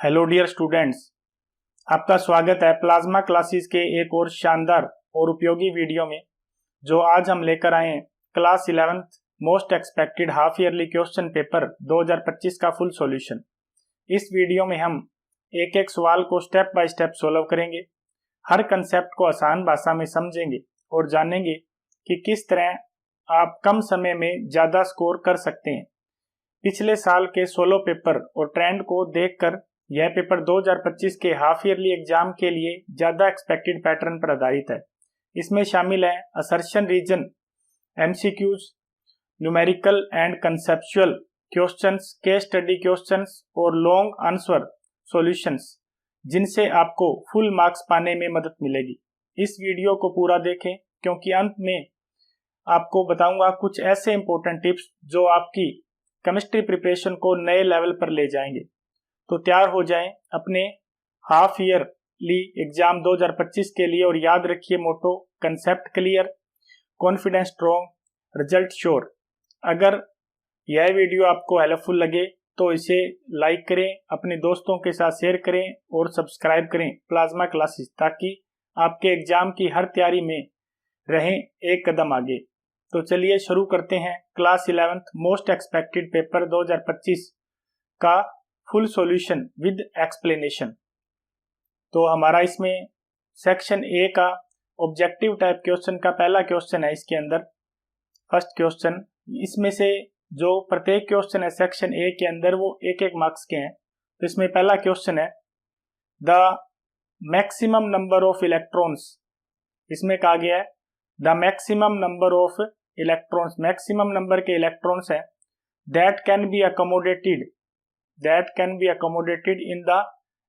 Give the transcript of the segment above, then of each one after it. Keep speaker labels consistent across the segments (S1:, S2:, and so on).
S1: Hello dear students, आपका स्वागत है प्लाज्मा क्लासेस के एक और शानदार और उपयोगी वीडियो में। जो आज हम लेकर आए हैं class 11th most expected half yearly question paper 2025 का फुल सॉल्यूशन। इस वीडियो में हम एक एक सवाल को स्टेप बाय स्टेप सॉल्व करेंगे, हर कंसेप्ट को आसान भाषा में समझेंगे और जानेंगे कि किस तरह आप कम समय में ज़्यादा स्कोर कर सकते हैं। पिछले साल के 16 पेपर और ट्रेंड को देखकर यह पेपर 2025 के हाफ ईयरली एग्जाम के लिए ज्यादा एक्सपेक्टेड पैटर्न पर आधारित है। इसमें शामिल है assertion reason, MCQs, numerical and conceptual questions, case study questions और लॉन्ग आंसर सॉल्यूशंस, जिनसे आपको फुल मार्क्स पाने में मदद मिलेगी। इस वीडियो को पूरा देखें क्योंकि अंत में आपको बताऊंगा कुछ ऐसे इंपॉर्टेंट टिप्स जो आपकी केमिस्ट्री प्रिपरेशन को नए लेवल पर ले जाएंगे। तो तैयार हो जाएं अपने हाफ ईयरली एग्जाम 2025 के लिए और याद रखिए motto, concept clear, confidence strong, result sure. अगर यह वीडियो आपको हेल्पफुल लगे तो इसे लाइक करें, अपने दोस्तों के साथ शेयर करें और सब्सक्राइब करें प्लाज्मा क्लासेस, ताकि आपके एग्जाम की हर तैयारी में रहें एक कदम आगे। तो चलिए शुरू करते हैं class 11th most expected paper 2025 का फुल सॉल्यूशन विद एक्सप्लेनेशन। तो हमारा इसमें सेक्शन ए का ऑब्जेक्टिव टाइप क्वेश्चन का पहला क्वेश्चन है। इसके अंदर फर्स्ट क्वेश्चन, इसमें से जो प्रत्येक क्वेश्चन है सेक्शन ए के अंदर वो एक एक मार्क्स के हैं। तो इसमें पहला क्वेश्चन है the maximum number of electrons. इसमें कहा गया है the maximum number of electrons, maximum number के इलेक्ट्रॉन्स है that can be accommodated in the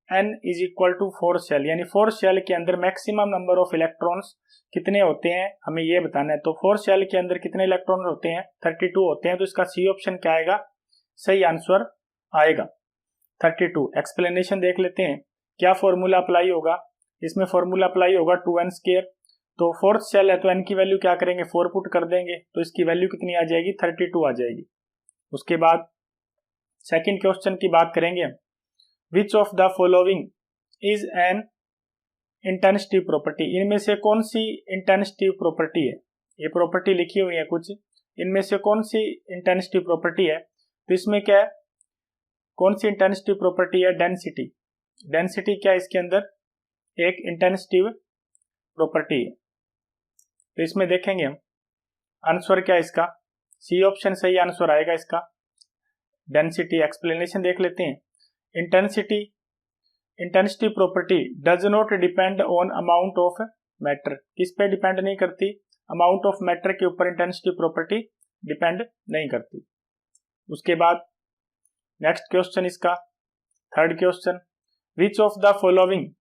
S1: n is equal to 4 shell, यानी 4 शेल के अंदर मैक्सिमम नंबर ऑफ इलेक्ट्रॉन्स कितने होते हैं हमें ये बताना है। तो 4 शेल के अंदर कितने इलेक्ट्रॉन होते हैं? 32 होते हैं। तो इसका सी ऑप्शन क्या आएगा? सही आंसर आएगा 32। एक्सप्लेनेशन देख लेते हैं क्या फॉर्मूला अप्लाई होगा। इसमें फॉर्मूला अप्लाई होगा 2n²। तो फोर्थ शेल है तो n की वैल्यू क्या करेंगे? 4 पुट कर देंगे, तो इसकी वैल्यू कितनी आ जाएगी? 32 आ जाएगी। उसके बाद सेकंड क्वेश्चन की बात करेंगे, which of the following is an intensity property. इनमें से कौन सी इंटेंसिटी प्रॉपर्टी है? ये प्रॉपर्टी लिखी हुई है कुछ, इनमें से कौन सी इंटेंसिटी प्रॉपर्टी है? तो इसमें क्या है, कौन सी इंटेंसिटी प्रॉपर्टी है? डेंसिटी। डेंसिटी क्या है? इसके अंदर एक इंटेंसिटी प्रॉपर्टी है। तो इसमें देखेंगे हम आंसर क्या है इसका? सी ऑप्शन सही आंसर आएगा इसका, डेंसिटी। एक्सप्लेनेशन देख लेते हैं। Intensity property does not depend on amount of matter. किस पे डिपेंड नहीं करती? अमाउंट ऑफ मैटर के ऊपर इंटेंसिटी प्रॉपर्टी डिपेंड नहीं करती। उसके बाद नेक्स्ट क्वेश्चन इसका third question, which of the following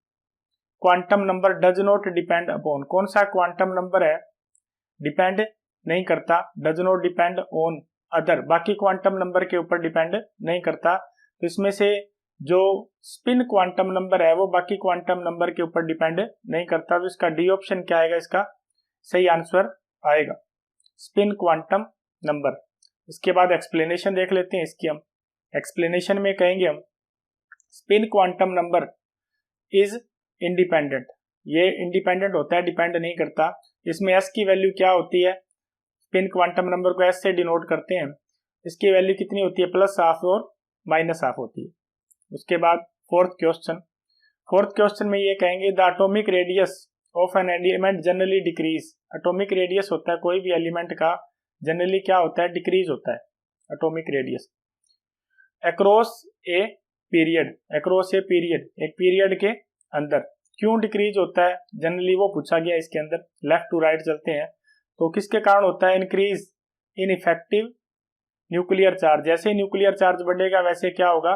S1: quantum number does not depend upon. कौन सा क्वांटम नंबर है डिपेंड नहीं करता? Does not depend on other, बाकी क्वांटम नंबर के ऊपर डिपेंड नहीं करता। तो इसमें से जो स्पिन क्वांटम नंबर है वो बाकी क्वांटम नंबर के ऊपर डिपेंड नहीं करता। तो इसका डी ऑप्शन क्या आएगा? इसका सही आंसर आएगा स्पिन क्वांटम नंबर। इसके बाद एक्सप्लेनेशन देख लेते हैं इसकी हम। एक्सप्लेनेशन में कहेंगे हम spin quantum number is independent. ये इंडिपेंडेंट होता है, डिपेंड नहीं करता। इसमें एस की वैल्यू क्या होती है? स्पिन क्वांटम नंबर को एस से डिनोट करते हैं। इसकी वैल्यू कितनी होती है? +½ और -½ होती है। उसके बाद फोर्थ क्वेश्चन में ये कहेंगे the atomic radius of an element generally decrease. Atomic radius होता है कोई भी एलिमेंट का, जनरली क्या होता है? डिक्रीज होता है atomic radius across a period. Across a period, एक पीरियड के अंदर क्यों डिक्रीज होता है जनरली, वो पूछा गया इसके अंदर। लेफ्ट टू राइट चलते हैं तो किसके कारण होता है? Increase in effective nuclear charge. जैसे न्यूक्लियर चार्ज बढ़ेगा वैसे क्या होगा?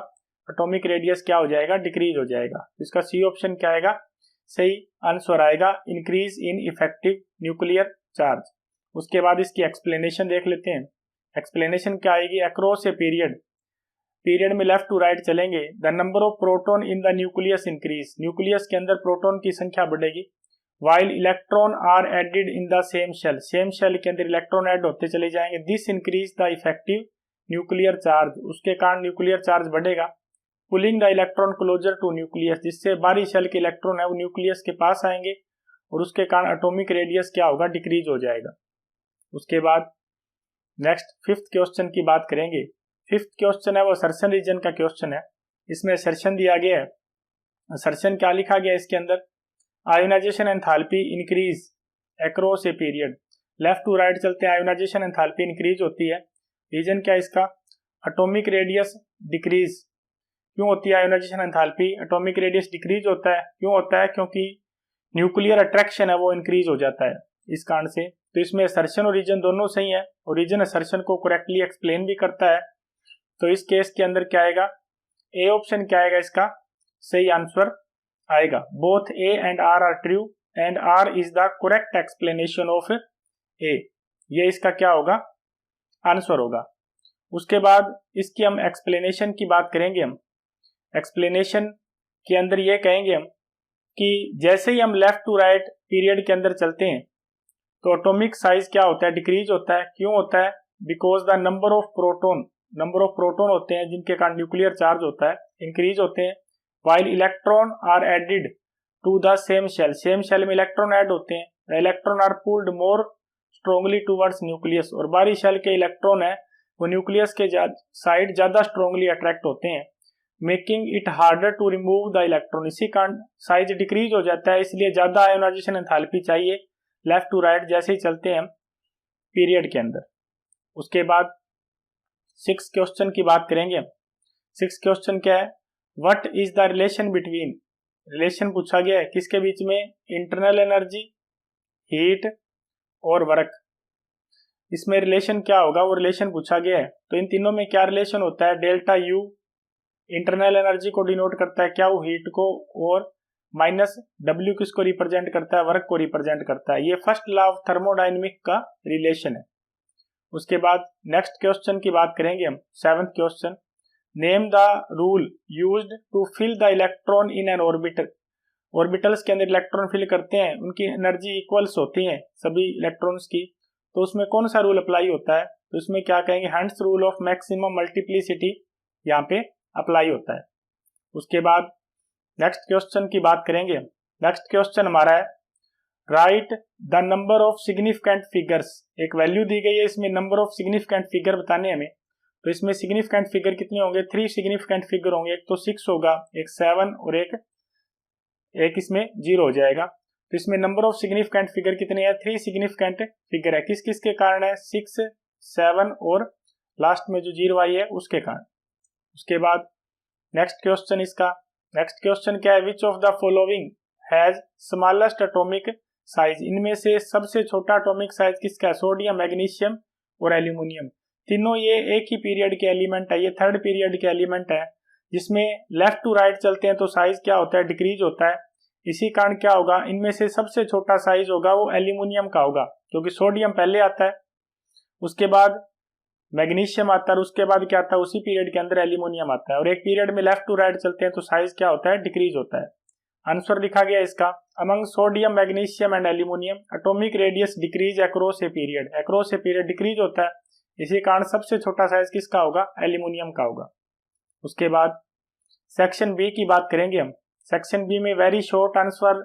S1: एटॉमिक रेडियस क्या हो जाएगा? डिक्रीज हो जाएगा। इसका सी ऑप्शन क्या आएगा? सही आंसर आएगा increase in effective nuclear charge. उसके बाद इसकी एक्सप्लेनेशन देख लेते हैं। एक्सप्लेनेशन क्या आएगी? अक्रॉस ए पीरियड में लेफ्ट टू राइट चलेंगे, the number of proton in the nucleus increase. Nucleus के अंदर प्रोटॉन की संख्या बढ़ेगी। While electron are added in the same shell के अंदर इलेक्ट्रॉन ऐड होते चले जाएंगे। This increase the effective nuclear charge. उसके कारण न्यूक्लियर चार्ज बढ़ेगा। Pulling the electron closer to nucleus, जिससे बाहरी शेल के इलेक्ट्रॉन है वो न्यूक्लियस के पास आएंगे और उसके कारण एटॉमिक रेडियस क्या होगा, डिक्रीज हो जाएगा। उसके बाद नेक्स्ट फिफ्थ क्वेश्चन की बात करेंगे। फिफ्थ क्वेश्चन है वो असर्शन रीजन का क्वेश्चन है। इसमें असर्शन दिया गया है। असर्शन क्या लिखा गया है इसके अंदर, ionization enthalpy increase across a period. Left to right चलते हैं, आयोनाइजेशन एंथैल्पी इंक्रीज होती है। रीजन क्या है इसका, एटॉमिक रेडियस डिक्रीज। क्यों होती है ionisation enthalpy, atomic radius decrease होता है, क्यों होता है, क्योंकि न्यूक्लियर अट्रैक्शन है वो इंक्रीज हो जाता है इस कारण से। तो इसमें असर्शन और रीजन दोनों सही है और रीजन असर्शन को करेक्टली एक्सप्लेन भी करता है। तो इस केस के अंदर क्या आएगा, ए ऑप्शन क्या आएगा इसका सही आंसर आएगा। Both A and R true and R is the correct explanation of A, ये इसका क्या होगा आंसर होगा। उसके बाद इसकी हम एक्सप्लेनेशन की बात करेंगे। हम एक्सप्लेनेशन के अंदर ये कहेंगे हम कि जैसे ही हम लेफ्ट टू राइट पीरियड के अंदर चलते हैं तो एटॉमिक साइज क्या होता है, डिक्रीज होता है। क्यों होता है, because the number of proton होते हैं जिनके कारण न्यूक्लियर चार्ज होता है, इंक्रीज होते हैं। While electron are added to the same shell, same shell में इलेक्ट्रॉन ऐड होते हैं। Electron are pulled more strongly towards nucleus, और बाहरी शेल के इलेक्ट्रॉन है वो न्यूक्लियस के साइड ज्यादा स्ट्रॉन्गली अट्रैक्ट होते हैं, making it harder to remove the electron. इसी कारण साइज डिक्रीज हो जाता है, इसलिए ज्यादा आयोनाइजेशन एंथैल्पी चाहिए लेफ्ट टू राइट जैसे ही चलते हैं पीरियड के अंदर। उसके बाद सिक्स क्वेश्चन की बात करेंगे। सिक्स क्वेश्चन क्या है, what is the relation between, relation पूछा गया है किसके बीच में, इंटरनल एनर्जी, हीट और वर्क। इसमें रिलेशन क्या होगा वो रिलेशन पूछा गया है। तो इन तीनों में क्या रिलेशन होता है, डेल्टा यू इंटरनल एनर्जी को डिनोट करता है क्या, वो हीट को, और माइनस डब्ल्यू किसको रिप्रेजेंट करता है, वर्क को रिप्रेजेंट करता है। ये फर्स्ट लॉ ऑफ थर्मोडायनेमिक का रिलेशन है। उसके बाद नेक्स्ट क्वेश्चन की बात करेंगे हम, seventh question, name the rule used to fill the electron in an orbital. Orbitals के अंदर इलेक्ट्रॉन फिल करते हैं, उनकी एनर्जी इक्वल्स होती है सभी इलेक्ट्रॉन्स की, तो उसमें कौन सा रूल अप्लाई होता है, तो इसमें क्या कहेंगे, hands rule of maximum multiplicity यहाँ पे अप्लाई होता है। उसके बाद नेक्स्ट क्वेश्चन की बात करेंगे। नेक्स्ट क्वेश्चन हमारा है, right the number of significant figures. एक वैल्यू दी गई है, इसमें नंबर ऑफ सिग्निफिकेंट फिगर बताने हमें। तो इसमें सिग्निफिकेंट फिगर कितने होंगे, 3 सिग्निफिकेंट फिगर होंगे। एक तो 6 होगा, एक 7 और एक इसमें 0 हो जाएगा। तो इसमें नंबर ऑफ सिग्निफिकेंट फिगर कितने हैं, 3 सिग्निफिकेंट फिगर है। किस किस के कारण है, 6, 7 और लास्ट में जो 0 आई है उसके कारण। उसके बाद नेक्स्ट क्वेश्चन इसका, नेक्स्ट क्वेश्चन क्या है, which of the following has smallest atomic size. इनमें से सबसे छोटा एटॉमिक साइज किसका है, सोडियम, मैग्नीशियम और एल्यूमिनियम। तीनों ये एक ही पीरियड के एलिमेंट है, ये थर्ड पीरियड के एलिमेंट है, जिसमें लेफ्ट टू राइट चलते हैं तो साइज क्या होता है, डिक्रीज होता है। इसी कारण क्या होगा, इनमें से सबसे छोटा साइज होगा वो एल्यूमिनियम का होगा, क्योंकि सोडियम पहले आता है, उसके बाद मैग्नीशियम आता है, और उसके बाद क्या आता है, उसी पीरियड के अंदर एल्यूमिनियम आता है। और एक पीरियड में लेफ्ट टू राइट चलते हैं तो साइज क्या होता है, डिक्रीज होता है। आंसर लिखा गया इसका, among sodium, magnesium and aluminium atomic radius decrease across a period. Across a period decrease होता है, इसी कारण सबसे छोटा साइज किसका होगा, एल्यूमिनियम का होगा। उसके बाद सेक्शन बी की बात करेंगे हम। सेक्शन बी में वेरी शॉर्ट आंसर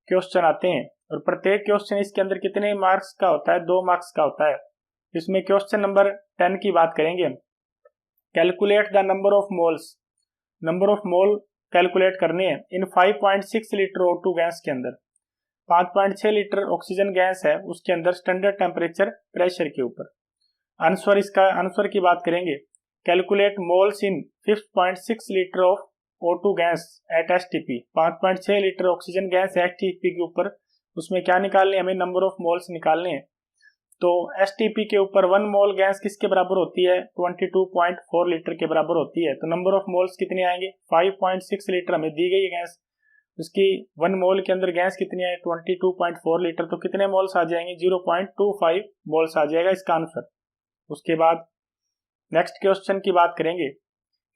S1: क्वेश्चन आते हैं, और प्रत्येक क्वेश्चन इसके अंदर कितने मार्क्स का होता है, 2 मार्क्स का होता है। इसमें क्वेश्चन नंबर 10 की बात करेंगे हम। Calculate the number of moles, number of mole calculate करने हैं इन 5.6 लीटर O2 गैस के अंदर। 5.6 लीटर ऑक्सीजन गैस है, उसके अंदर स्टैंडर्ड टेम्परेचर प्रेशर के ऊपर। आंसर इसका, आंसर की बात करेंगे, calculate moles in 5.6 litre of O2 gas at STP। 5.6 litre oxygen gas STP के ऊपर, उसमें क्या निकालने, हमें नंबर ऑफ मोल्स निकालने हैं। तो STP के ऊपर 1 मोल गैस किसके बराबर होती है, 22.4 लीटर के बराबर होती है। तो नंबर ऑफ मोल्स कितने आएंगे, 5.6 लीटर हमें दी गई है गैस, उसकी 1 मोल के अंदर गैस कितनी है, 22.4 लीटर, तो कितने मोल्स आ जाएंगे, 0.25 मोल्स आ जाएगा इसका आंसर। उसके बाद नेक्स्ट क्वेश्चन की बात करेंगे।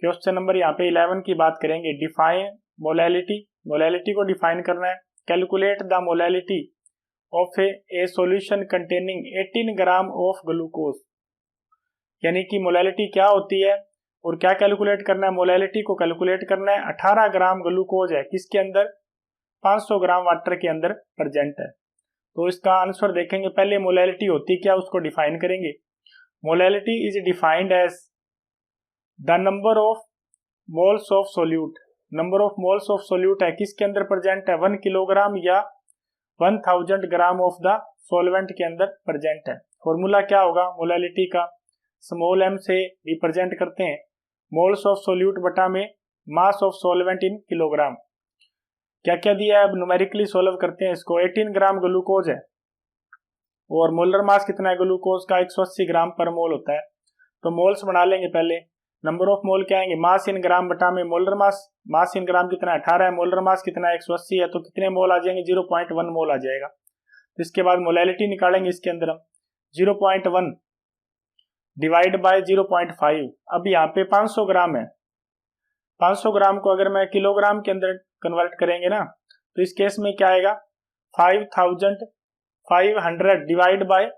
S1: क्वेश्चन नंबर यहाँ पे 11 की बात करेंगे, डिफाइन मोलैलिटी। मोलैलिटी को डिफाइन करना है। Calculate the molality of A solution containing 18 gram of glucose. यानी कि मोलैलिटी क्या होती है, और क्या कैलकुलेट करना है, मोलैलिटी को कैलकुलेट करना है। 18 ग्राम ग्लूकोज है किसके अंदर, 500 ग्राम वाटर के अंदर प्रेजेंट है। तो इसका आंसर देखेंगे, पहले मोलैलिटी होती क्या उसको डिफाइन करेंगे। Molality is defined as the number of moles of solute. Number of moles of solute है किसके अंदर प्रेजेंट है, 1 किलोग्राम या 1000 ग्राम ऑफ द सॉल्वेंट के अंदर प्रेजेंट है। फॉर्मूला क्या होगा मोलैलिटी का, स्मॉल m से रिप्रेजेंट करते हैं मोल्स ऑफ सोल्यूट बटा में mass of solvent in kilogram. क्या क्या दिया है, अब न्यूमेरिकली सॉल्व करते हैं इसको। 18 ग्राम ग्लूकोज है और मोलर मास कितना है ग्लूकोज का, 180 ग्राम पर मोल होता है। तो मोल्स बना लेंगे पहले। नंबर ऑफ मोल क्या आएंगे, मास इन ग्राम बटा में मोलर मास। मास इन ग्राम कितना है 18 है, मोलर मास कितना है 180 है, तो कितने मोल आ जाएंगे 0.1 मोल आ जाएगा। इसके बाद मोलैलिटी निकालेंगे इसके अंदर हम, 0.1 डिवाइड बाय 0.5। अब यहाँ पे 500 ग्राम है, 500 ग्राम को अगर मैं किलोग्राम के अंदर कन्वर्ट करेंगे ना, तो इस केस में क्या आएगा 5500 डिवाइड बाय,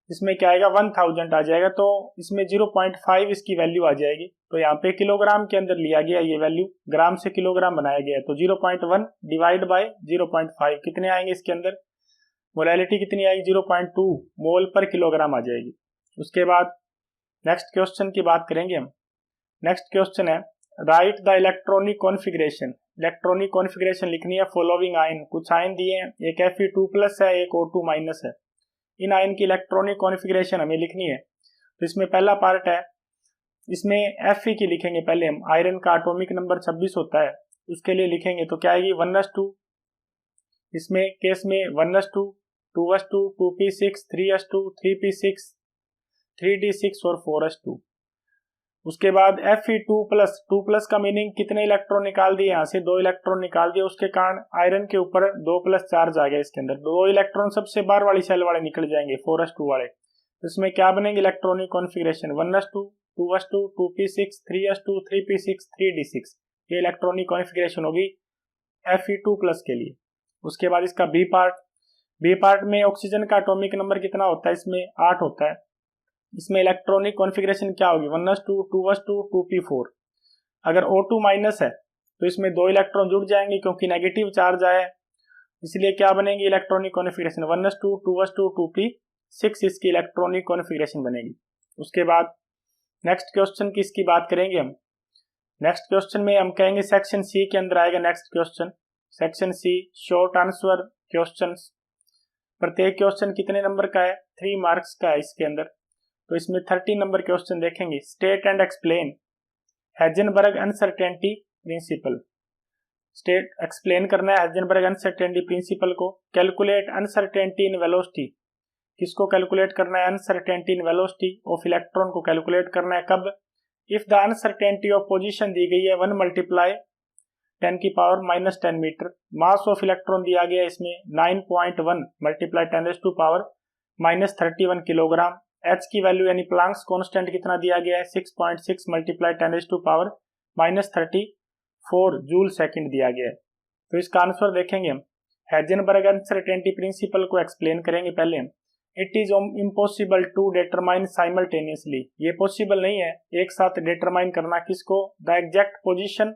S1: इसमें क्या आएगा 1000 आ जाएगा। तो इसमें 0.5 इसकी वैल्यू आ जाएगी। तो यहाँ पे किलोग्राम के अंदर लिया गया ये वैल्यू, ग्राम से किलोग्राम बनाया गया है। तो 0.1 डिवाइड बाय 0.5 कितने आएंगे इसके अंदर, मोलैलिटी कितनी आएगी 0.2 मोल पर किलोग्राम आ जाएगी। उसके बाद नेक्स्ट क्वेश्चन की बात करेंगे हम। नेक्स्ट क्वेश्चन है right the electronic configuration. Electronic configuration लिखनी है फॉलोइंग आयन। कुछ आयन दिए हैं, एक Fe2+ है, एक O2- है। इन आयन की इलेक्ट्रॉनिक कॉन्फ़िगरेशन हमें लिखनी है। तो इसमें पहला पार्ट है, इसमें Fe की लिखेंगे पहले हम। आयरन का एटॉमिक नंबर 26 होता है, उसके लिए लिखेंगे तो क्या आएगी 1s2। इसमें केस में 1s2, 2s2, 2p6, 3s2, 3p6, 3d6 और 4s2। उसके बाद Fe2+, 2+ का मीनिंग कितने इलेक्ट्रॉन निकाल दिए, यहाँ से 2 इलेक्ट्रॉन निकाल दिए, उसके कारण आयरन के ऊपर 2+ चार्ज आ गया इसके अंदर। 2 इलेक्ट्रॉन सबसे बाहर वाली सेल वाले निकल जाएंगे 4s2 वाले। तो इसमें क्या बनेंगे electronic configuration 1s2, 2s2, 2p6, 3s2, 3p6, 3d6। ये इलेक्ट्रॉनिक कॉन्फ़िगरेशन होगी Fe2+ के लिए। उसके बाद इसका बी पार्ट में ऑक्सीजन का एटॉमिक नंबर कितना होता है, इसमें 8 होता है। इसमें इलेक्ट्रॉनिक कॉन्फ़िगरेशन क्या होगी 1s2, 2s2, 2p4। अगर O2- है तो इसमें 2 इलेक्ट्रॉन जुड़ जाएंगे क्योंकि नेगेटिव चार्ज आया है, इसलिए क्या बनेगी electronic configuration 1s2, 2s2, 2p6 इसकी इलेक्ट्रॉनिक कॉन्फ़िगरेशन बनेगी। उसके बाद नेक्स्ट क्वेश्चन की इसकी बात करेंगे हम। नेक्स्ट क्वेश्चन में हम कहेंगे सेक्शन सी के अंदर आएगा next question. Section C short answer question. प्रत्येक क्वेश्चन कितने नंबर का है, 3 मार्क्स का है इसके अंदर। तो इसमें 30 नंबर क्वेश्चन देखेंगे। State and explain Heisenberg uncertainty principle. State explain करना है हेजनबर्ग अनसर्टेनिटी प्रिंसिपल को। कैलकुलेट अनसर्टेनिटी इन वेलोसिटी, किसको कैलकुलेट करना है, uncertainty in velocity of electron को कैलकुलेट करना है कब, if the uncertainty of position दी गई है 1 × 10⁻⁻10 मीटर। मास ऑफ इलेक्ट्रॉन दिया गया है इसमें 9.1 × 10⁻31 किलोग्राम। H की वैल्यू यानी प्लांक्स कांस्टेंट कितना दिया गया है 6.6 × 10⁻34 जूल सेकंड दिया गया है। तो इसका आंसर देखेंगे हम। हेजनबर्ग अनसर्टेनिटी प्रिंसिपल को एक्सप्लेन करेंगे पहले हम। It is impossible to determine simultaneously, ये पॉसिबल नहीं है एक साथ डिटरमाइन करना किसको, the exact position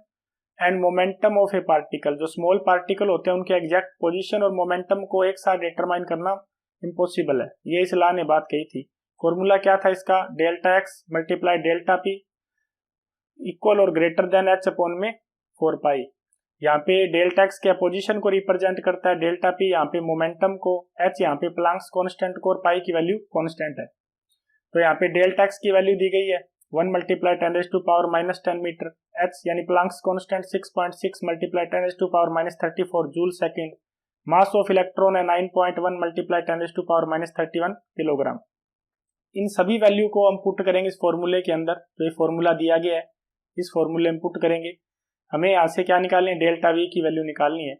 S1: and momentum of a particle. जो स्मॉल पार्टिकल होते हैं उनके एग्जैक्ट पोजीशन और मोमेंटम को एक साथ डिटरमाइन करना इम्पॉसिबल है, ये इस लॉ ने बात कही थी। फॉर्मूला क्या था इसका, ΔX × ΔP इक्वल और ग्रेटर देन H/4π। यहाँ पे ΔX क्या पोजीशन को रिप्रेजेंट करता है, ΔP यहाँ पे मोमेंटम को, H यहाँ पे प्लांक्स कांस्टेंट को और पाई की वैल्यू कांस्टेंट है। तो यहाँ पे ΔX की वैल्यू दी गई है 1 × 10⁻10 मीटर। H यानी Planck's constant 6.6 × 10⁻34 joule second. Mass of electron है 9.1 × 10⁻31 किलोग्राम। इन सभी वैल्यू को हम पुट करेंगे इस फॉर्मूले के अंदर। तो ये फॉर्मूला दिया गया है, इस फॉर्मूले में पुट करेंगे। हमें यहाँ से क्या निकालनी है, ΔV की वैल्यू निकालनी है।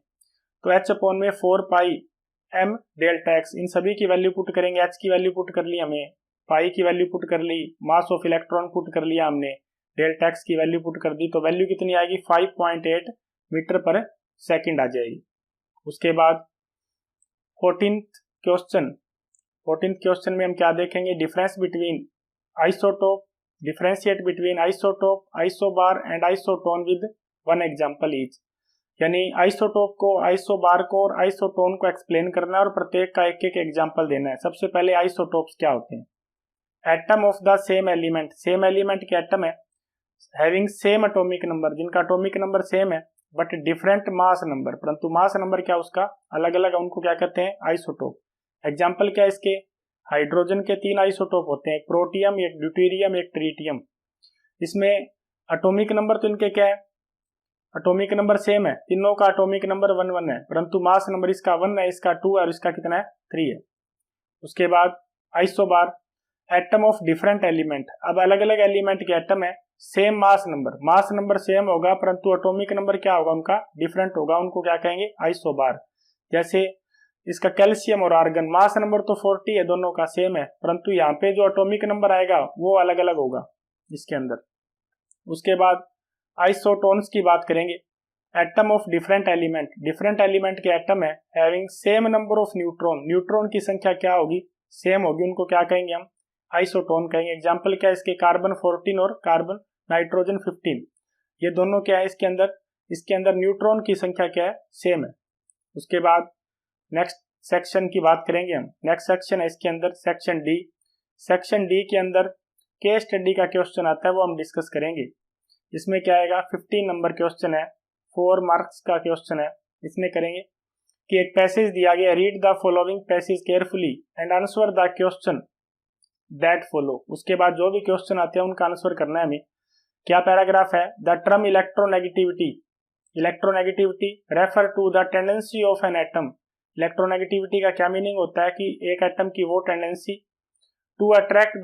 S1: तो H/4πm ΔX, इन सभी की वैल्यू पुट करेंगे। H की वैल्यू पुट कर ली हमने, पाई की वैल्यू पुट कर ली, मास ऑफ इलेक्ट्रॉन पुट कर लिया हमने, ΔX की वैल्यू पुट कर दी। तो वैल्यू कितनी आएगी 5.8 मीटर पर सेकंड आ जाएगी। उसके बाद 14th क्वेश्चन में हम क्या देखेंगे, difference between isotope differentiate between isotope, isobar and isotone with one example each. यानी आइसोटोप को, आइसोबार को और आइसोटोन को एक्सप्लेन करना है और प्रत्येक का एक एक एग्जाम्पल देना है। सबसे पहले आइसोटोप्स क्या होते हैं? Atom of the same element, same element के एटम है हैविंग सेम एटॉमिक नंबर, जिनका एटॉमिक नंबर सेम है बट डिफरेंट मास नंबर, परंतु मास नंबर क्या उसका अलग अलग है, उनको क्या कहते हैं? आइसोटोप। एग्जाम्पल क्या है इसके? हाइड्रोजन के 3 आइसोटोप होते हैं, एक प्रोटियम, एक ड्यूटेरियम, एक ट्रीटियम। इसमें एटॉमिक नंबर तो इनके क्या है? एटॉमिक नंबर सेम है, तीनों का एटॉमिक नंबर 1 1 है, परंतु मास नंबर इसका 1 है, इसका 2 है और इसका कितना है? 3 है। उसके बाद isobar, atom of different element. अब अलग अलग एलिमेंट के एटम है, सेम मास नंबर सेम होगा परंतु एटॉमिक नंबर क्या होगा उनका? डिफरेंट होगा, उनको क्या कहेंगे? आइसोबार। जैसे इसका कैल्शियम और आर्गन, मास नंबर तो 40 है, दोनों का सेम है, परंतु यहाँ पे जो एटॉमिक नंबर आएगा वो अलग अलग होगा इसके अंदर। उसके बाद आइसोटोन्स की बात करेंगे। Atom of different element, different element के एटम है having same number of neutron, neutron की संख्या क्या होगी? सेम होगी, उनको क्या कहेंगे हम? आइसोटोन कहेंगे। एग्जाम्पल क्या है इसके? कार्बन 14 और कार्बन नाइट्रोजन 15, ये दोनों क्या है इसके अंदर? इसके अंदर न्यूट्रॉन की संख्या क्या है? सेम है। उसके बाद नेक्स्ट सेक्शन की बात करेंगे हम। नेक्स्ट सेक्शन है इसके अंदर सेक्शन डी। सेक्शन डी के अंदर केस स्टडी का क्वेश्चन आता है, वो हम डिस्कस करेंगे। इसमें क्या आएगा? 15 नंबर क्वेश्चन है, 4 मार्क्स का क्वेश्चन है। इसमें करेंगे कि एक पैसेज दिया गया, read the following passage carefully and answer the question that follow. उसके बाद जो भी क्वेश्चन आते हैं उनका आंसर करना है हमें। क्या पैराग्राफ है? The term electronegativity, electronegativity refer to the tendency of an atom. Electronegativity का क्या मीनिंग होता है? कि एक एटम की वो tendency to attract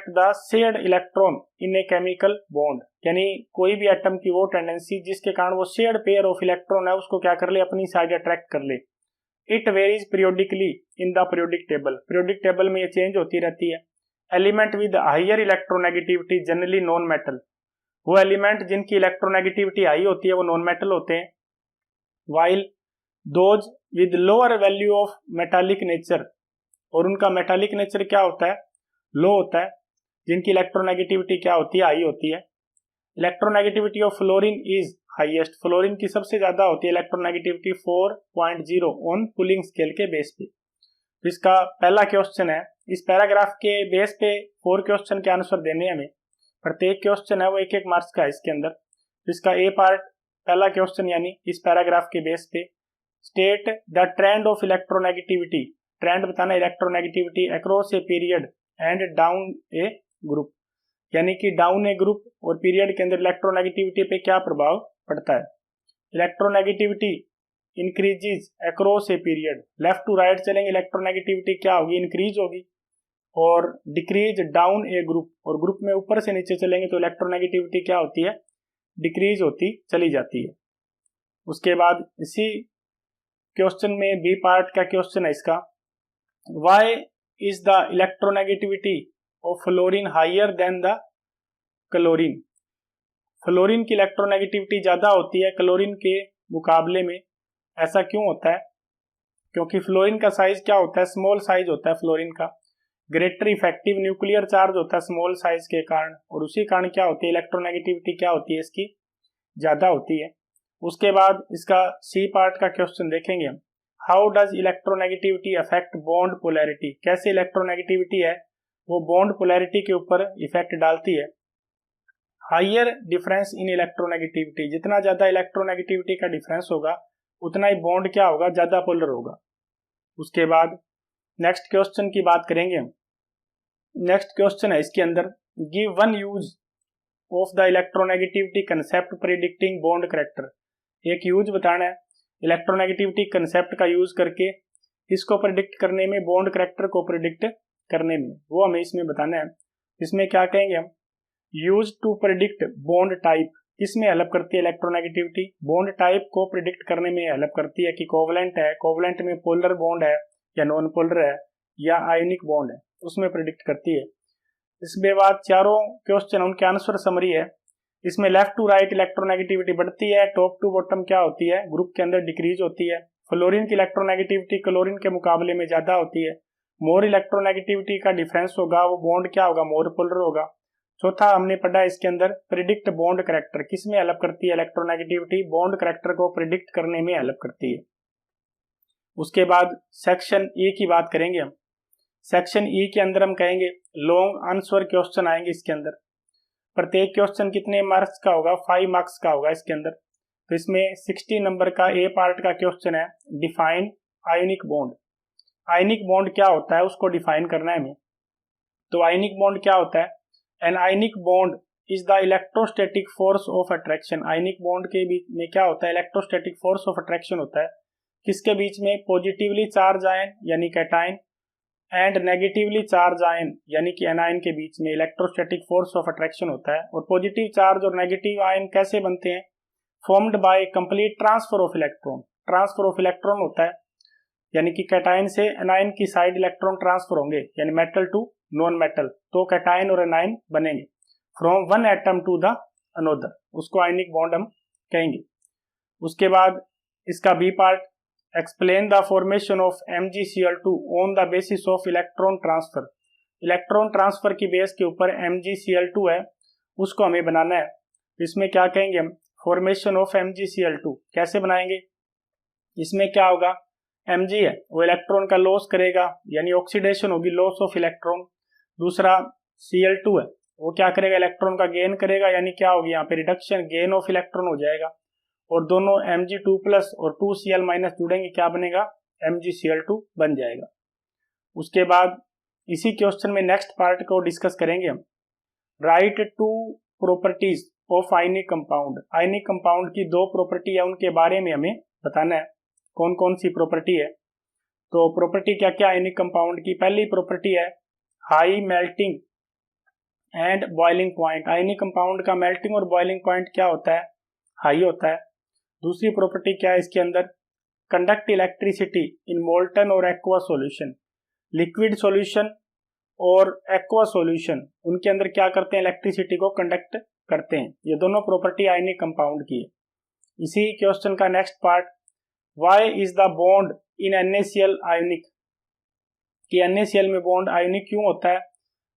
S1: the shared electron in a chemical bond, यानी कोई भी एटम की वो टेंडेंसी जिसके कारण वो शेयर्ड पेयर ऑफ इलेक्ट्रॉन है उसको क्या कर ले? अपनी साइड अट्रैक्ट कर ले। It varies periodically in the periodic table, periodic table में ये चेंज होती रहती है। Element with higher electronegativity generally non metal, वो एलिमेंट जिनकी इलेक्ट्रोनेगेटिविटी हाई होती है वो नॉन मेटल होते हैं। While those with lower value of metallic nature, और उनका मेटालिक नेचर क्या होता है? लो होता है। जिनकी इलेक्ट्रोनेगेटिविटी क्या होती है? हाई होती है। Electronegativity of fluorine is highest, fluorine की सबसे ज्यादा होती है इलेक्ट्रोनेगेटिविटी 4.0 ऑन पुलिंग स्केल के बेस पे। तो इसका पहला क्वेश्चन है, इस पैराग्राफ के बेस पे 4 क्वेश्चन के आंसर देने हमें। प्रत्येक क्वेश्चन है वो 1-1 मार्क्स का है इसके अंदर। तो इसका ए पार्ट पहला क्वेश्चन, यानी इस पैराग्राफ के बेस पे state the trend of electronegativity, trend बताना electronegativity across a period and down a group, यानी कि डाउन ए ग्रुप और पीरियड के अंदर इलेक्ट्रोनेगेटिविटी पे क्या प्रभाव पड़ता है। Electronegativity increases across a period, left to right चलेंगे इलेक्ट्रोनेगेटिविटी क्या होगी? इंक्रीज होगी। और डिक्रीज डाउन ए ग्रुप, और ग्रुप में ऊपर से नीचे चलेंगे तो इलेक्ट्रोनेगेटिविटी क्या होती है? डिक्रीज होती चली जाती है। उसके बाद इसी क्वेश्चन में बी पार्ट का क्वेश्चन है इसका, why is the electronegativity of fluorine higher than the chlorine. Fluorine की इलेक्ट्रोनेगेटिविटी ज्यादा होती है क्लोरीन के मुकाबले में, ऐसा क्यों होता है? क्योंकि फ्लोरीन का साइज क्या होता है? स्मॉल साइज होता है फ्लोरीन का। ग्रेटर इफेक्टिव न्यूक्लियर चार्ज होता है स्मॉल साइज के कारण, और उसी कारण क्या होती है? इलेक्ट्रोनेगेटिविटी क्या होती है इसकी? ज्यादा होती है। उसके बाद इसका सी पार्ट का क्वेश्चन देखेंगे हम, how does electronegativity affect bond polarity, कैसे इलेक्ट्रोनेगेटिविटी है वो बॉन्ड पोलैरिटी के ऊपर इफेक्ट डालती है। हायर डिफरेंस इन इलेक्ट्रोनेगेटिविटी, जितना ज्यादा इलेक्ट्रोनेगेटिविटी का डिफरेंस होगा उतना ही बॉन्ड क्या होगा? ज्यादा पोलर होगा। उसके बाद नेक्स्ट क्वेश्चन की बात करेंगे हम। नेक्स्ट क्वेश्चन है इसके अंदर, give one use of the electronegativity concept predicting bond character, एक यूज बताना है इलेक्ट्रोनेगेटिविटी कंसेप्ट का यूज करके इसको प्रिडिक्ट करने में, बॉन्ड कैरेक्टर को प्रिडिक्ट करने में, वो हमें इसमें बताना है। इसमें क्या कहेंगे हम? Use to predict bond type, किसमें हेल्प करती है इलेक्ट्रोनेगेटिविटी? बॉन्ड टाइप को प्रिडिक्ट करने में हेल्प करती है कि कोवलेंट है, कोवलेंट में पोलर बॉन्ड है या नॉन पोलर है या आयोनिक बॉन्ड है, उसमें प्रिडिक्ट करती है। इसके बाद चारों क्वेश्चन उनके आंसर समरी है। इसमें लेफ्ट टू राइट इलेक्ट्रोनेगेटिविटी बढ़ती है, टॉप टू बॉटम क्या होती है? ग्रुप के अंदर डिक्रीज होती है। फ्लोरीन की इलेक्ट्रोनेगेटिविटी क्लोरीन के मुकाबले में ज्यादा होती है। मोर इलेक्ट्रोनेगेटिविटी का डिफरेंस होगा वो बॉन्ड क्या होगा, मोर पोलर होगा। चौथा हमने पढ़ा इसके अंदर प्रिडिक्ट बॉन्ड करेक्टर, किस में हेल्प करती है इलेक्ट्रोनेगेटिविटी, बॉन्ड करेक्टर को प्रिडिक्ट करने में हेल्प करती है। उसके बाद सेक्शन ई की बात करेंगे हम। सेक्शन ई के अंदर हम कहेंगे लॉन्ग आंसर क्वेश्चन आएंगे इसके अंदर। प्रत्येक क्वेश्चन कितने मार्क्स का होगा, 5 मार्क्स का होगा इसके अंदर। तो इसमें 60 नंबर का ए पार्ट का क्वेश्चन है define ionic bond. Ionic bond क्या होता है उसको डिफाइन करना है हमें। तो आयोनिक बॉन्ड क्या होता है, an ionic bond is the electrostatic force of attraction. Ionic bond के बीच में क्या होता है, इलेक्ट्रोस्टैटिक फोर्स ऑफ अट्रैक्शन होता है। किसके बीच में, पॉजिटिवली चार्ज आयन यानी cation and negatively charge ion यानी कि एनायन के बीच में इलेक्ट्रोस्टैटिक फोर्स ऑफ अट्रैक्शन होता है। और पॉजिटिव चार्ज और नेगेटिव आयन कैसे बनते हैं, formed by complete transfer of electron. Transfer of electron होता है यानी कि कैटायन से एनायन की साइड इलेक्ट्रॉन ट्रांसफर होंगे यानी मेटल टू नॉन मेटल, तो कैटायन और एनायन बनेंगे from one atom to the another, उसको आयनिक बॉन्ड हम कहेंगे। उसके बाद इसका B part, explain the formation of MgCl2 on the basis of electron transfer. Electron transfer की बेस के ऊपर MgCl2 है, उसको हमें बनाना है। इसमें क्या कहेंगे हम, फॉर्मेशन ऑफ MgCl2 कैसे बनाएंगे। इसमें क्या होगा, Mg है वो इलेक्ट्रॉन का लॉस करेगा यानी ऑक्सीडेशन होगी, लॉस ऑफ इलेक्ट्रॉन। दूसरा Cl2 है वो क्या करेगा, इलेक्ट्रॉन का गेन करेगा यानी क्या होगी यहाँ पे रिडक्शन, गेन ऑफ इलेक्ट्रॉन हो जाएगा। और दोनों Mg2+ और 2Cl- जुड़ेंगे, क्या बनेगा, MgCl2 बन जाएगा। उसके बाद इसी क्वेश्चन में नेक्स्ट पार्ट को डिस्कस करेंगे हम, write two properties of ionic compound. Ionic compound की 2 प्रॉपर्टी है, उनके बारे में हमें बताना है कौन कौन सी प्रॉपर्टी है। तो प्रॉपर्टी क्या क्या आयनिक कंपाउंड की, पहली प्रॉपर्टी है high melting and boiling point. Ionic compound का मेल्टिंग और बॉइलिंग पॉइंट क्या होता है, हाई होता है। दूसरी प्रॉपर्टी क्या है इसके अंदर, कंडक्ट इलेक्ट्रिसिटी इन मोल्टन और एक्वा सॉल्यूशन। लिक्विड सॉल्यूशन और एक्वा सॉल्यूशन उनके अंदर क्या करते हैं, इलेक्ट्रिसिटी को कंडक्ट करते हैं। ये दोनों प्रॉपर्टी आयनिक कंपाउंड की है। इसी क्वेश्चन का next part, why is the bond in NaCl ionic, कि NaCl में बॉन्ड आयोनिक क्यों होता है,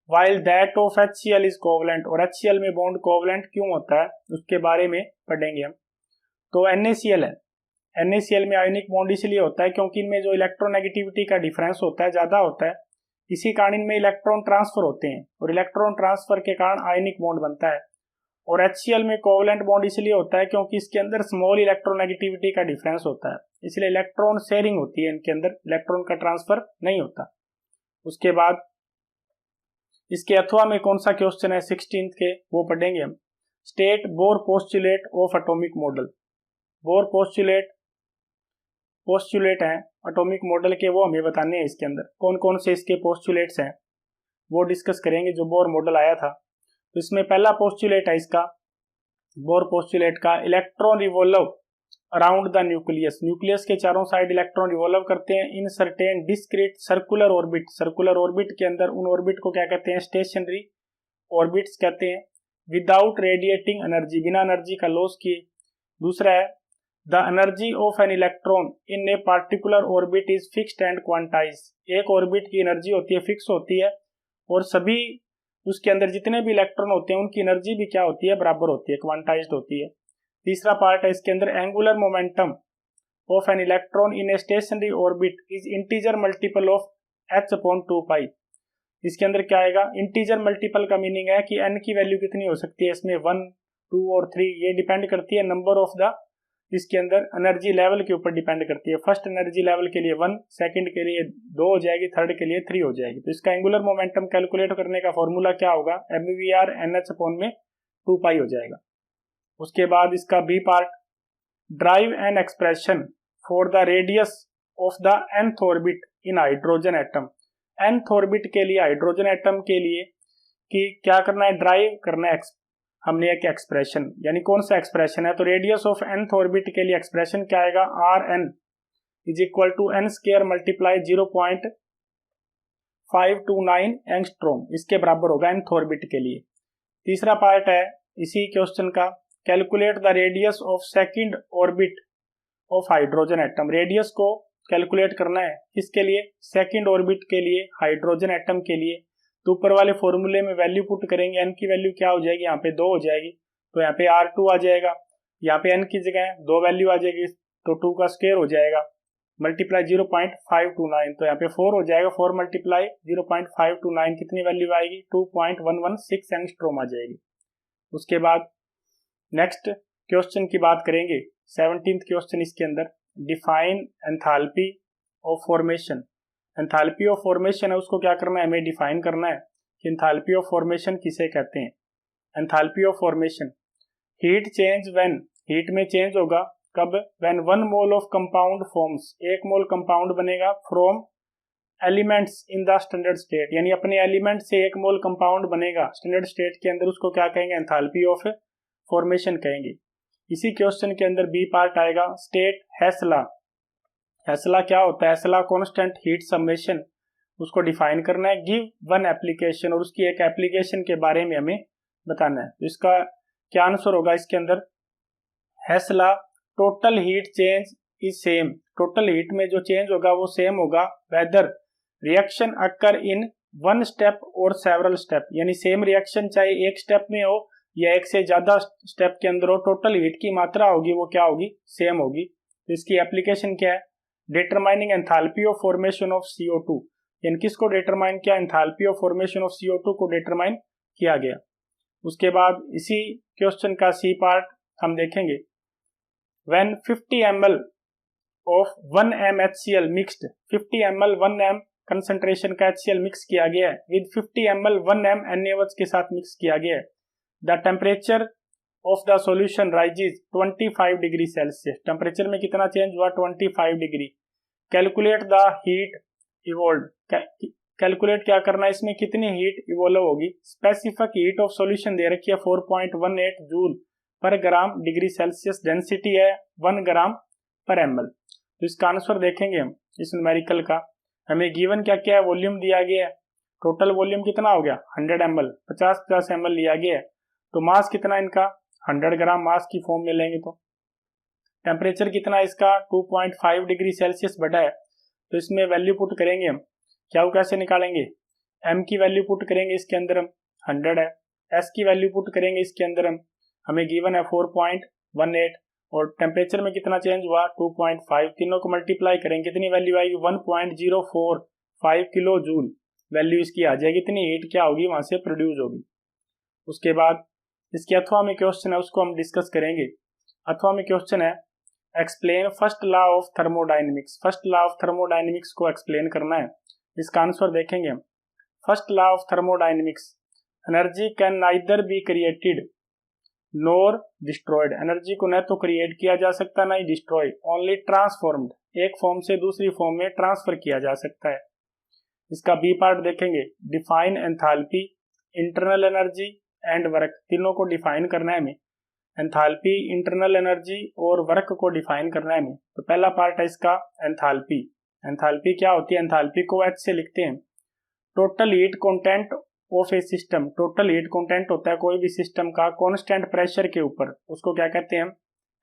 S1: while that of HCl is covalent, और HCl में बॉन्ड कोवलेंट क्यों होता है उसके बारे में पढ़ेंगे हम। तो NaCl है, NaCl में आयोनिक बॉन्ड इसलिए होता है क्योंकि इनमें जो इलेक्ट्रोनेगेटिविटी का डिफरेंस होता है ज्यादा होता है, इसी कारण इनमें इलेक्ट्रॉन ट्रांसफर होते हैं और इलेक्ट्रॉन ट्रांसफर के कारण आयोनिक बॉन्ड बनता है। और HCl में कोवलेंट बॉन्ड इसलिए होता है क्योंकि इसके अंदर स्मॉल इलेक्ट्रोनेगेटिविटी का डिफरेंस होता है, इसलिए इलेक्ट्रॉन शेयरिंग होती है, इनके अंदर इलेक्ट्रॉन का ट्रांसफर नहीं होता। उसके बाद इसके अथवा में कौन सा क्वेश्चन है 16th के, वो पढ़ेंगे हम, state bore postulate of atomic model. Bore postulate हैं एटॉमिक मॉडल के, वो हमें बताने हैं। इसके अंदर कौन कौन से इसके पोस्टुलेट्स हैं वो डिस्कस करेंगे जो बोर मॉडल आया था। तो इसमें पहला पोस्टुलेट है इसका, बोर पोस्टुलेट का, electron revolve around the nucleus. Nucleus के चारों साइड इलेक्ट्रॉन रिवॉल्व करते हैं in certain discrete circular orbit. Circular orbit के अंदर उन ऑर्बिट को क्या कहते हैं, स्टेशनरी ऑर्बिट्स कहते हैं। विदाउट रेडिएटिंग एनर्जी, बिना एनर्जी का लॉस किए। दूसरा है the energy of an electron in a particular orbit is fixed and quantized. एक ऑर्बिट की एनर्जी होती है, फिक्स होती है, और सभी उसके अंदर जितने भी इलेक्ट्रॉन होते हैं उनकी एनर्जी भी क्या होती है, बराबर होती है, क्वांटाइज्ड होती है। तीसरा पार्ट है इसके अंदर, angular momentum of an electron in a stationary orbit is integer multiple of h/2π। इसके अंदर क्या आएगा, इंटीजर मल्टीपल का मीनिंग है कि n की वैल्यू कितनी हो सकती है इसमें, 1, 2 और 3। ये डिपेंड करती है नंबर ऑफ द, इसके अंदर एनर्जी लेवल के ऊपर डिपेंड करती है। फर्स्ट एनर्जी लेवल के लिए 1, सेकंड के लिए 2 हो जाएगी, थर्ड के लिए 3 हो जाएगी। तो इसका एंगुलर मोमेंटम कैलकुलेट करने का फॉर्मूला क्या होगा, mvr nh/2π हो जाएगा। उसके बाद इसका B part, derive an expression for the radius of the nth orbit in hydrogen atom. nth orbit के लिए, हाइड्रोजन एटम के लिए कि क्या करना है, ड्राइव करना है हमने एक एक्सप्रेशन, यानी कौन सा एक्सप्रेशन है, तो रेडियस ऑफ nth ऑर्बिट के लिए एक्सप्रेशन क्या आएगा, Rn is equal to n² multiply 0.529 angstrom, इसके बराबर होगा nth ऑर्बिट के लिए। तीसरा पार्ट है इसी क्वेश्चन का, calculate the radius of second orbit of hydrogen atom. Radius को कैलकुलेट करना है। किसके लिए? सेकंड ऑर्बिट के लिए, हाइड्रोजन एटम के लिए। तो ऊपर वाले फॉर्मूले में वैल्यू पुट करेंगे, n की वैल्यू क्या हो जाएगी, यहाँ पे 2 हो जाएगी, तो यहाँ पे R2 आ जाएगा। यहाँ पे n की जगह 2 वैल्यू आ जाएगी, तो 2 का स्क्वायर हो जाएगा, मल्टीप्लाई 0.529, तो यहाँ पे 4 हो जाएगा। 4 मल्टीप्लाई 0.529 कितनी वैल्यू आएगी? 2.116 एंगस्ट्रॉम आ जाएगी। उसके बाद नेक्स्ट क्वेश्चन की बात करेंगे, 17th क्वेश्चन इसके अंदर, define enthalpy of formation. Enthalpy of formation है, उसको क्या करना है, हमें डिफाइन करना है कि एंथैल्पी ऑफ फॉर्मेशन किसे कहते हैं। Enthalpy of formation, heat change when, heat में चेंज होगा कब? When 1 mole of compound forms, 1 mole compound बनेगा from elements in the standard state, यानी अपने एलिमेंट से 1 मोल कंपाउंड बनेगा स्टैंडर्ड स्टेट के अंदर, उसको क्या कहेंगे? एंथैल्पी ऑफ फॉर्मेशन कहेंगे। इसी क्वेश्चन के अंदर बी पार्ट आएगा, स्टेट हेस लॉ। हेस लॉ क्या होता है? हेस लॉ कांस्टेंट हीट समेशन, उसको डिफाइन करना है। गिव वन एप्लीकेशन, और उसकी एक एप्लीकेशन के बारे में हमें बताना है। तो इसका क्या आंसर होगा इसके अंदर? Hess law, total heat change is same, total heat में जो चेंज होगा वो सेम होगा whether reaction occur in 1 step और सेवरल स्टेप, यानी सेम रिएक्शन चाहे एक स्टेप में हो या एक से ज्यादा स्टेप के अंदर हो, टोटल हीट की मात्रा होगी वो क्या होगी? सेम होगी। तो इसकी एप्लीकेशन क्या है? Determining enthalpy of formation of CO2, यानी किसको डिटरमाइन किया? Enthalpy of formation of CO2 को डिटरमाइन किया गया। उसके बाद इसी क्वेश्चन का सी पार्ट हम देखेंगे, when 50 ml of 1 m HCl mixed, 50 ml 1 m concentration का HCl मिक्स किया गया है विद 50 ml 1 m NaOH के साथ मिक्स किया गया है, the temperature of the solution rises 25 degree Celsius, temperature में कितना चेंज हुआ? 25 degree. Calculate the heat evolve, calculate क्या करना है इसमें, कितनी हीट इवॉल्व होगी। स्पेसिफिक हीट ऑफ सॉल्यूशन दे रखी है 4.18 जूल पर ग्राम डिग्री सेल्सियस, डेंसिटी है 1 ग्राम पर ml। तो इसका आंसर देखेंगे हम इस न्यूमेरिकल का, हमें गिवन क्या क्या है, वॉल्यूम दिया गया है, टोटल वॉल्यूम कितना हो गया 100 ml, 50 ml लिया गया है, तो मास कितना इनका 100 ग्राम मास की फॉर्म में लेंगे। तो टेम्परेचर कितना इसका 2.5 डिग्री सेल्सियस बढ़ा है, तो इसमें वैल्यू पुट करेंगे हम, क्या वो कैसे निकालेंगे? m की वैल्यू पुट करेंगे इसके अंदर हम, 100 है, s की वैल्यू पुट करेंगे इसके अंदर हम, हमें गिवन है 4.18, और टेम्परेचर में कितना चेंज हुआ 2.5, तीनों को मल्टीप्लाई करेंगे, कितनी वैल्यू आएगी 1.045 किलो जूल वैल्यू इसकी आ जाएगी, इतनी हीट क्या होगी वहां से प्रोड्यूस होगी। उसके बाद इसके अथवा में क्वेश्चन है, उसको हम डिस्कस करेंगे। अथवा में क्वेश्चन है, explain first law of thermodynamics, first law of thermodynamics को एक्सप्लेन करना है। इसका आंसर देखेंगे हम, first law of thermodynamics, energy can neither be created NOR destroyed, energy को न तो क्रिएट किया जा सकता ना ही डिस्ट्रॉय, ओनली ट्रांसफॉर्म्ड, एक फॉर्म से दूसरी फॉर्म में ट्रांसफर किया जा सकता है। इसका बी पार्ट देखेंगे, define enthalpy, internal energy and work, तीनों को डिफाइन करना है हमें, एंथैल्पी, इंटरनल एनर्जी और वर्क को डिफाइन करना है हमें। तो पहला पार्ट है इसका एंथैल्पी। एंथैल्पी क्या होती है? एंथैल्पी को H से लिखते हैं, total heat content of A system, total heat content होता है कोई भी सिस्टम का कांस्टेंट प्रेशर के ऊपर, उसको क्या कहते हैं?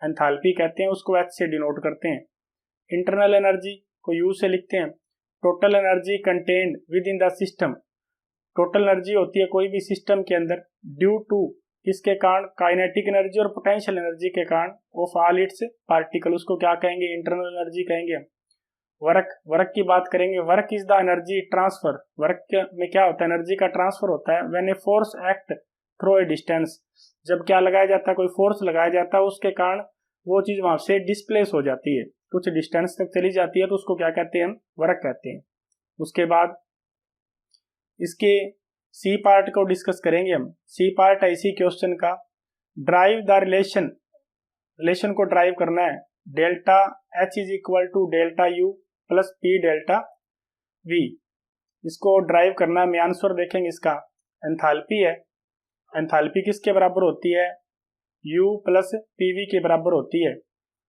S1: एंथैल्पी कहते हैं, उसको H से डिनोट करते हैं। इंटरनल एनर्जी को U से लिखते हैं, total energy contained with in the system, total energy होती है कोई भी सिस्टम के अंदर ड्यू टू किसके कारण? काइनेटिक एनर्जी और पोटेंशियल एनर्जी के कारण ऑफ ऑल इट्स पार्टिकल, उसको क्या कहेंगे? इंटरनल एनर्जी कहेंगे। वर्क, वर्क की बात करेंगे, work is the energy transfer, work में क्या होता है? एनर्जी का ट्रांसफर होता है when a force act through a distance, जब क्या लगाया जाता है? कोई फोर्स लगाया जाता है, उसके कारण वो चीज वहां से डिस्प्लेस हो जाती है, कुछ डिस्टेंस तक चली जाती है, तो उसको क्या कहते हैं? हम वर्क कहते हैं। उसके बाद इसके सी पार्ट को डिस्कस करेंगे हम। सी पार्ट है इसी क्वेश्चन का, ड्राइव द रिलेशन, रिलेशन को ड्राइव करना है, delta H is equal to delta U plus P delta V, इसको ड्राइव करना है। मैं आंसर देखेंगे इसका, एंथैल्पी है, एंथैल्पी किसके बराबर होती है? U प्लस PV के बराबर होती है।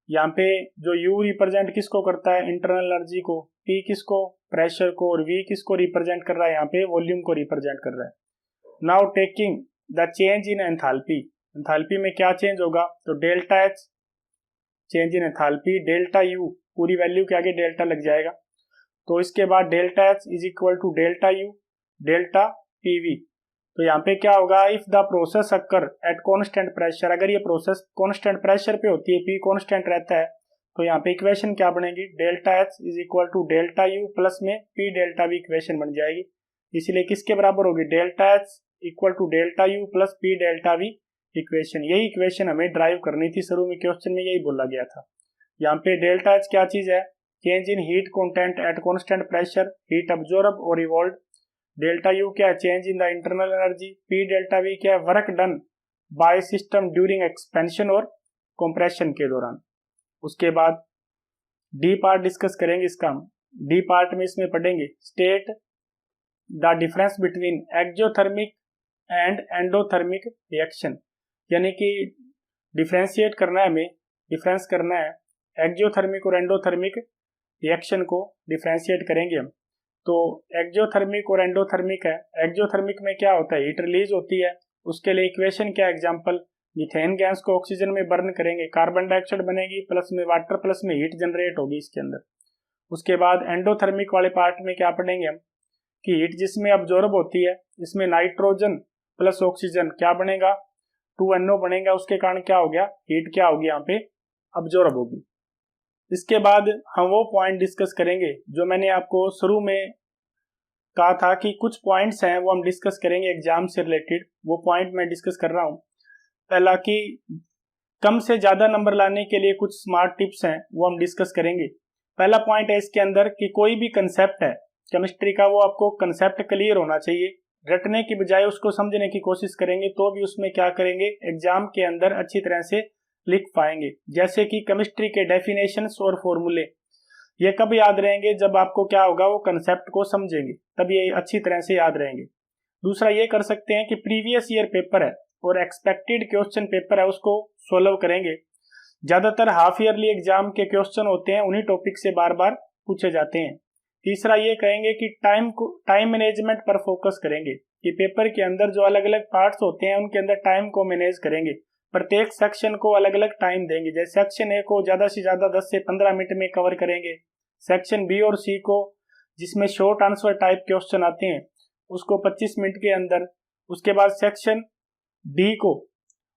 S1: यहाँ पे जो U रिप्रेजेंट किसको करता है? इंटरनल एनर्जी को, P किसको? प्रेशर को, और V किसको रिप्रेजेंट कर रहा है? यहाँ पे वॉल्यूम को रिप्रेजेंट कर रहा है। Now taking the change in enthalpy, enthalpy में क्या चेंज होगा? तो delta H change in enthalpy, delta U पूरी वैल्यू के आगे डेल्टा लग जाएगा। तो इसके बाद delta H is equal to delta U delta PV. तो यहाँ पे क्या होगा, if the process occur at constant pressure, अगर ये प्रोसेस कॉन्स्टेंट प्रेशर पे होती है, पी कॉन्स्टेंट रहता है, तो यहाँ पे इक्वेशन क्या बनेगी, delta H is equal to delta U plus में पी डेल्टा वी इक्वेशन बन जाएगी। इसलिए किसके बराबर होगी, delta H equal to delta U plus P delta V equation. यही इक्वेशन हमें ड्राइव करनी थी, शुरू में क्वेश्चन में यही बोला गया था। यहाँ पे डेल्टा एच क्या चीज है, change in heat content at constant pressure, heat absorb और इवॉल्व। डेल्टा यू क्या है, change in the internal energy. P delta we क्या है, work done by system during expansion और कंप्रेशन के दौरान। उसके बाद डी पार्ट डिस्कस करेंगे इसका हम। डी पार्ट में इसमें पढ़ेंगे state the difference between exothermic and endothermic reaction, यानी कि डिफ्रेंशिएट करना है हमें, डिफरेंस करना है एक्जोथर्मिक और एंडोथर्मिक रिएक्शन को डिफ्रेंशिएट करेंगे हम। तो एक्जोथर्मिक और एंडोथर्मिक है, एक्जोथर्मिक में क्या होता है, हीट रिलीज होती है, उसके लिए इक्वेशन क्या है, एग्जांपल मीथेन गैस को ऑक्सीजन में बर्न करेंगे, कार्बन डाइऑक्साइड बनेगी, प्लस में वाटर, प्लस में हीट जनरेट होगी इसके अंदर। उसके बाद एंडोथर्मिक वाले पार्ट में क्या पढ़ेंगे हम कि हीट जिसमें अब्जॉर्ब होती है, इसमें नाइट्रोजन प्लस ऑक्सीजन क्या बनेगा, 2NO बनेगा, उसके कारण क्या हो गया, हीट क्या होगी यहाँ पे अब्जॉर्ब होगी। इसके बाद हम वो पॉइंट डिस्कस करेंगे जो मैंने आपको शुरू में कहा था कि कुछ पॉइंट्स हैं वो हम डिस्कस करेंगे एग्जाम से रिलेटेड। वो पॉइंट मैं डिस्कस कर रहा हूँ। पहला कि कम से ज्यादा नंबर लाने के लिए कुछ स्मार्ट टिप्स हैं वो हम डिस्कस करेंगे। पहला पॉइंट है इसके अंदर कि कोई भी कंसेप्ट है केमिस्ट्री का, वो आपको कंसेप्ट क्लियर होना चाहिए। रटने की बजाय उसको समझने की कोशिश करेंगे तो भी उसमें क्या करेंगे, एग्जाम के अंदर अच्छी तरह से लिख पाएंगे। जैसे कि केमिस्ट्री के डेफिनेशंस और फॉर्मूले, ये कब याद रहेंगे, जब आपको क्या होगा, वो कंसेप्ट को समझेंगे, तब ये अच्छी तरह से याद रहेंगे। दूसरा ये कर सकते हैं कि प्रीवियस ईयर पेपर है और एक्सपेक्टेड क्वेश्चन पेपर है, उसको सोल्व करेंगे। ज्यादातर हाफ ईयरली एग्जाम के क्वेश्चन होते हैं, उन्हीं टॉपिक से बार बार पूछे जाते हैं। तीसरा ये कहेंगे कि टाइम मैनेजमेंट पर फोकस करेंगे कि पेपर के अंदर जो अलग अलग पार्ट्स होते हैं उनके अंदर टाइम को मैनेज करेंगे। प्रत्येक सेक्शन को अलग अलग टाइम देंगे। जैसे सेक्शन ए को ज्यादा से ज्यादा 10 से 15 मिनट में कवर करेंगे। सेक्शन बी और सी को, जिसमें शॉर्ट आंसर टाइप क्वेश्चन आते हैं, उसको 25 मिनट के अंदर। उसके बाद सेक्शन डी को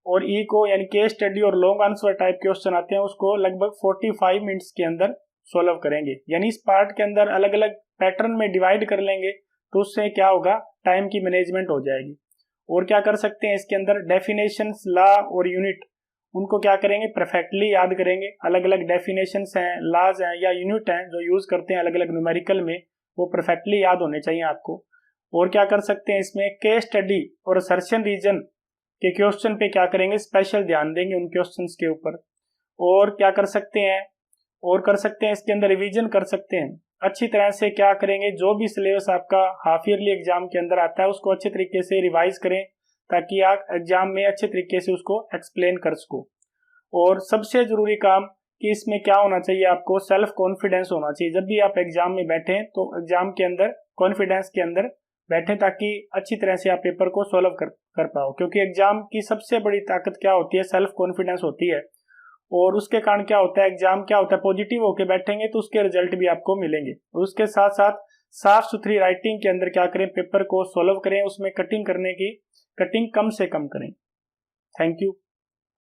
S1: और ई को, यानी केस स्टडी और लॉन्ग आंसर टाइप क्वेश्चन आते हैं, उसको लगभग 45 मिनट्स के अंदर सॉल्व करेंगे। यानी इस पार्ट के अंदर अलग अलग पैटर्न में डिवाइड कर लेंगे तो उससे क्या होगा, टाइम की मैनेजमेंट हो जाएगी। और क्या कर सकते हैं इसके अंदर, डेफिनेशंस, लॉ और यूनिट, उनको क्या करेंगे, परफेक्टली याद करेंगे। अलग अलग डेफिनेशंस हैं, लॉज हैं या यूनिट हैं जो यूज करते हैं अलग अलग न्यूमेरिकल में, वो परफेक्टली याद होने चाहिए आपको। और क्या कर सकते हैं इसमें, केस स्टडी और असर्शन रीजन के क्वेश्चन पे क्या करेंगे, स्पेशल ध्यान देंगे उन क्वेश्चंस के ऊपर। और क्या कर सकते हैं, इसके अंदर रिवीजन कर सकते हैं अच्छी तरह से। क्या करेंगे, जो भी सिलेबस आपका हाफ ईयरली एग्जाम के अंदर आता है उसको अच्छे तरीके से रिवाइज करें ताकि आप एग्जाम में अच्छे तरीके से उसको एक्सप्लेन कर सको। और सबसे जरूरी काम कि इसमें क्या होना चाहिए, आपको सेल्फ कॉन्फिडेंस होना चाहिए। जब भी आप एग्जाम में बैठें तो एग्जाम के अंदर कॉन्फिडेंस के अंदर बैठें ताकि अच्छी तरह से आप पेपर को सॉल्व कर पाओ। क्योंकि एग्जाम की सबसे बड़ी ताकत क्या होती है, सेल्फ कॉन्फिडेंस होती है। और उसके कारण क्या होता है, एग्जाम क्या होता है, पॉजिटिव होके बैठेंगे तो उसके रिजल्ट भी आपको मिलेंगे। और उसके साथ साथ साफ सुथरी राइटिंग के अंदर क्या करें, पेपर को सॉल्व करें, उसमें कटिंग कम से कम करें। Thank you.